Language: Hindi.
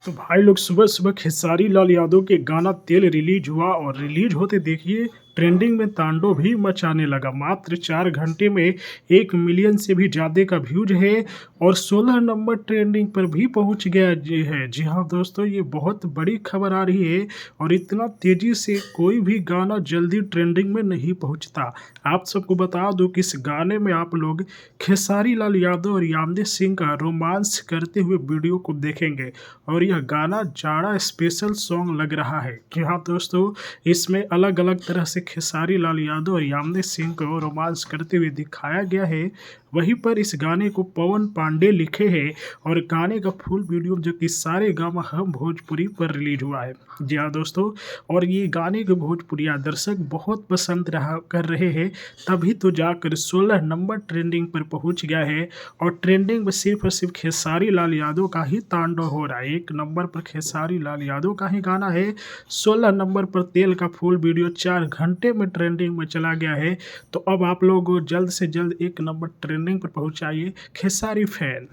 तो भाई लोग सुबह-सुबह खेसारी लाल यादव के गाना तेल रिलीज हुआ और रिलीज होते देखिए ट्रेंडिंग में तांडव भी मचाने लगा। मात्र 4 घंटे में 1 मिलियन से भी ज़्यादा का व्यूज़ है और 16 नंबर ट्रेंडिंग पर भी पहुंच गया जी है। जी हाँ दोस्तों, ये बहुत बड़ी खबर आ रही है और इतना तेज़ी से कोई भी गाना जल्दी ट्रेंडिंग में नहीं पहुंचता। आप सबको बता दूं कि इस गाने में आप लोग खेसारी लाल यादव और यामदेव सिंह का रोमांस करते हुए वीडियो को देखेंगे और यह गाना जाड़ा स्पेशल सॉन्ग लग रहा है। जी हाँ दोस्तों, इसमें अलग अलग तरह से खेसारी लाल यादव और यामदेव सिंह को रोमांस करते हुए दिखाया गया है। वहीं पर इस गाने को पवन पांडे लिखे हैं और गाने का फुल वीडियो जो कि सारेगामा हम भोजपुरी पर रिलीज हुआ है। जी हाँ दोस्तों, और ये गाने को भोजपुरिया दर्शक बहुत पसंद कर रहे हैं, तभी तो जाकर 16 नंबर ट्रेंडिंग पर पहुंच गया है और ट्रेंडिंग में सिर्फ और सिर्फ खेसारी लाल यादव का ही तांडव हो रहा है। 1 नंबर पर खेसारी लाल यादव का ही गाना है, 16 नंबर पर तेल का फुल वीडियो 4 घंटे में ट्रेंडिंग में चला गया है। तो अब आप लोग जल्द से जल्द 1 नंबर ट्रेंडिंग पर पहुंचाइए खेसारी फैन।